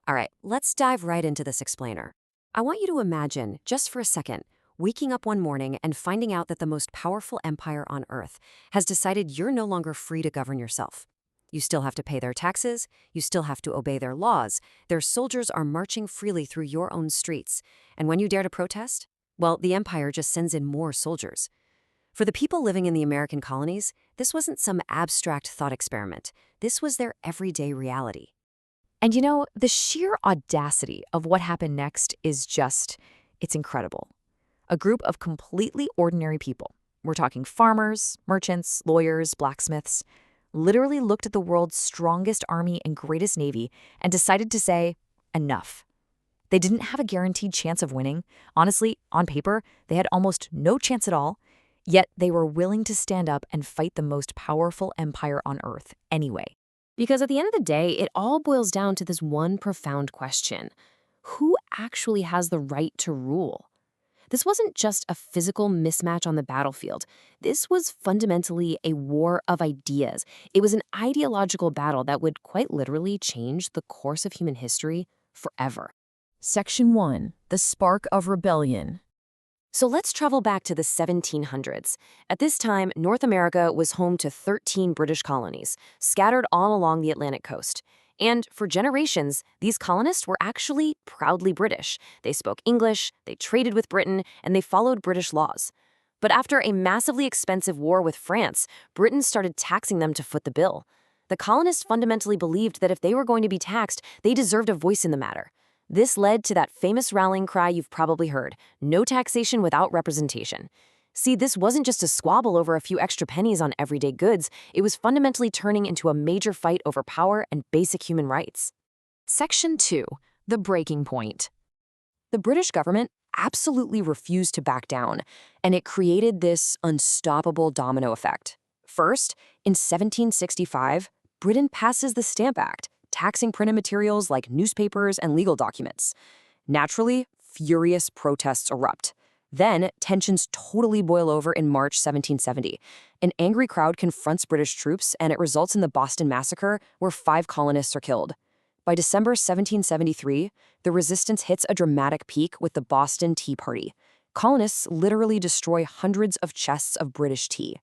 All right, let's dive right into this explainer. I want you to imagine, just for a second, waking up one morning and finding out that the most powerful empire on Earth has decided you're no longer free to govern yourself. You still have to pay their taxes, you still have to obey their laws, their soldiers are marching freely through your own streets, and when you dare to protest, well, the empire just sends in more soldiers. For the people living in the American colonies, this wasn't some abstract thought experiment. This was their everyday reality. And the sheer audacity of what happened next is it's incredible. A group of completely ordinary people, we're talking farmers, merchants, lawyers, blacksmiths, literally looked at the world's strongest army and greatest navy and decided to say, enough. They didn't have a guaranteed chance of winning. Honestly, on paper, they had almost no chance at all, yet they were willing to stand up and fight the most powerful empire on Earth anyway. Because at the end of the day, it all boils down to this one profound question. Who actually has the right to rule? This wasn't just a physical mismatch on the battlefield. This was fundamentally a war of ideas. It was an ideological battle that would quite literally change the course of human history forever. Section 1. The Spark of Rebellion. So let's travel back to the 1700s. At this time, North America was home to 13 British colonies, scattered all along the Atlantic coast. And for generations, these colonists were actually proudly British. They spoke English, they traded with Britain, and they followed British laws. But after a massively expensive war with France, Britain started taxing them to foot the bill. The colonists fundamentally believed that if they were going to be taxed, they deserved a voice in the matter. This led to that famous rallying cry you've probably heard, no taxation without representation. See, this wasn't just a squabble over a few extra pennies on everyday goods, it was fundamentally turning into a major fight over power and basic human rights. Section 2. The Breaking Point. The British government absolutely refused to back down, and it created this unstoppable domino effect. First, in 1765, Britain passes the Stamp Act, taxing printed materials like newspapers and legal documents. Naturally, furious protests erupt. Then, tensions totally boil over in March 1770. An angry crowd confronts British troops, and it results in the Boston Massacre, where 5 colonists are killed. By December 1773, the resistance hits a dramatic peak with the Boston Tea Party. Colonists literally destroy hundreds of chests of British tea.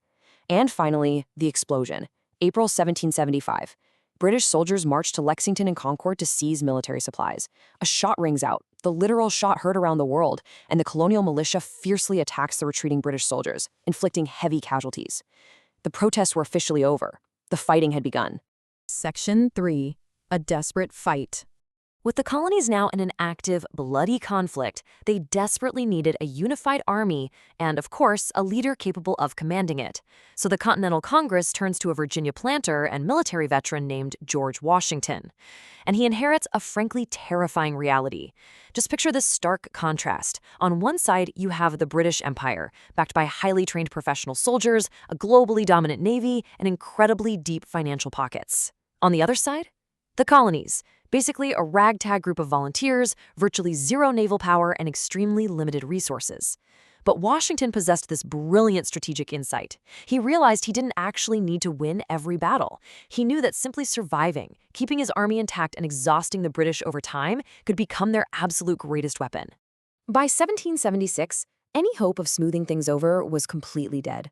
And finally, the explosion. April 1775. British soldiers marched to Lexington and Concord to seize military supplies. A shot rings out, the literal shot heard around the world, and the colonial militia fiercely attacks the retreating British soldiers, inflicting heavy casualties. The protests were officially over. The fighting had begun. Section 3. A Desperate Fight. With the colonies now in an active, bloody conflict, they desperately needed a unified army and, of course, a leader capable of commanding it. So the Continental Congress turns to a Virginia planter and military veteran named George Washington. And he inherits a frankly terrifying reality. Just picture this stark contrast. On one side, you have the British Empire, backed by highly trained professional soldiers, a globally dominant navy, and incredibly deep financial pockets. On the other side, the colonies. Basically, a ragtag group of volunteers, virtually zero naval power, and extremely limited resources. But Washington possessed this brilliant strategic insight. He realized he didn't actually need to win every battle. He knew that simply surviving, keeping his army intact, and exhausting the British over time could become their absolute greatest weapon. By 1776, any hope of smoothing things over was completely dead.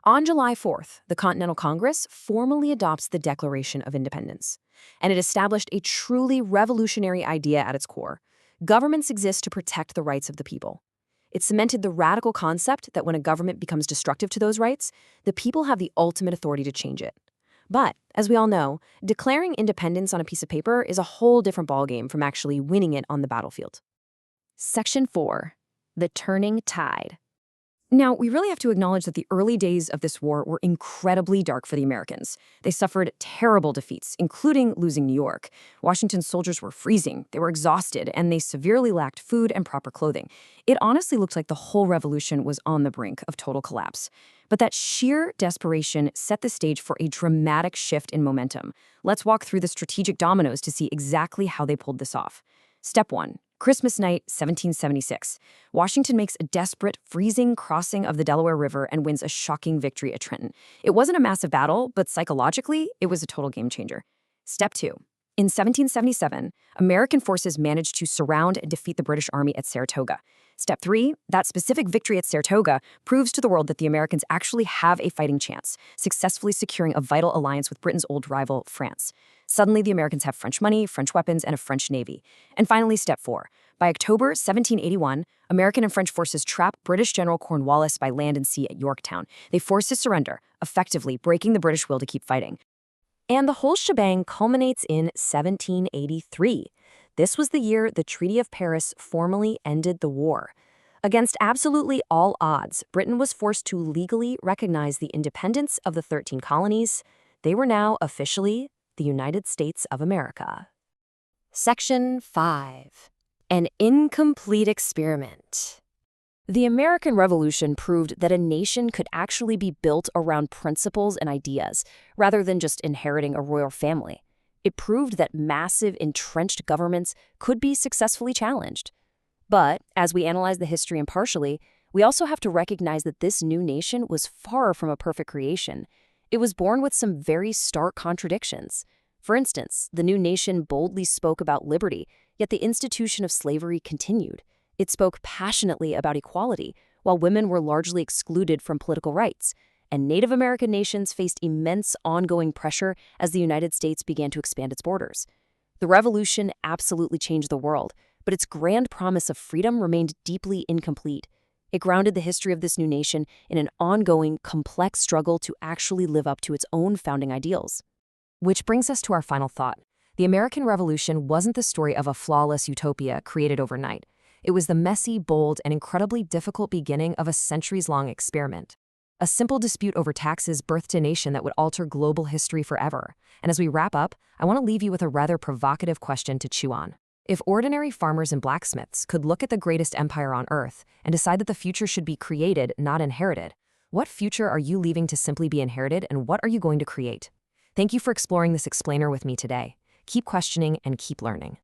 On July 4th, the Continental Congress formally adopts the Declaration of Independence, and it established a truly revolutionary idea at its core. Governments exist to protect the rights of the people. It cemented the radical concept that when a government becomes destructive to those rights, the people have the ultimate authority to change it. But, as we all know, declaring independence on a piece of paper is a whole different ballgame from actually winning it on the battlefield. Section 4. The Turning Tide. Now, we really have to acknowledge that the early days of this war were incredibly dark for the Americans. They suffered terrible defeats, including losing New York. Washington's soldiers were freezing, they were exhausted, and they severely lacked food and proper clothing. It honestly looked like the whole revolution was on the brink of total collapse. But that sheer desperation set the stage for a dramatic shift in momentum. Let's walk through the strategic dominoes to see exactly how they pulled this off. Step 1. Christmas night, 1776. Washington makes a desperate, freezing crossing of the Delaware River and wins a shocking victory at Trenton. It wasn't a massive battle, but psychologically, it was a total game changer. Step 2. In 1777, American forces managed to surround and defeat the British Army at Saratoga. Step 3, that specific victory at Saratoga proves to the world that the Americans actually have a fighting chance, successfully securing a vital alliance with Britain's old rival, France. Suddenly, the Americans have French money, French weapons, and a French navy. And finally, step 4. By October 1781, American and French forces trap British General Cornwallis by land and sea at Yorktown. They force his surrender, effectively breaking the British will to keep fighting. And the whole shebang culminates in 1783. This was the year the Treaty of Paris formally ended the war. Against absolutely all odds, Britain was forced to legally recognize the independence of the 13 colonies. They were now officially the United States of America. Section 5. An incomplete experiment. The American Revolution proved that a nation could actually be built around principles and ideas, rather than just inheriting a royal family. It proved that massive, entrenched governments could be successfully challenged. But, as we analyze the history impartially, we also have to recognize that this new nation was far from a perfect creation. It was born with some very stark contradictions. For instance, the new nation boldly spoke about liberty, yet the institution of slavery continued. It spoke passionately about equality, while women were largely excluded from political rights, and Native American nations faced immense ongoing pressure as the United States began to expand its borders. The revolution absolutely changed the world, but its grand promise of freedom remained deeply incomplete. It grounded the history of this new nation in an ongoing, complex struggle to actually live up to its own founding ideals. Which brings us to our final thought. The American Revolution wasn't the story of a flawless utopia created overnight. It was the messy, bold, and incredibly difficult beginning of a centuries-long experiment. A simple dispute over taxes birthed a nation that would alter global history forever. And as we wrap up, I want to leave you with a rather provocative question to chew on. If ordinary farmers and blacksmiths could look at the greatest empire on Earth and decide that the future should be created, not inherited, what future are you leaving to simply be inherited, and what are you going to create? Thank you for exploring this explainer with me today. Keep questioning and keep learning.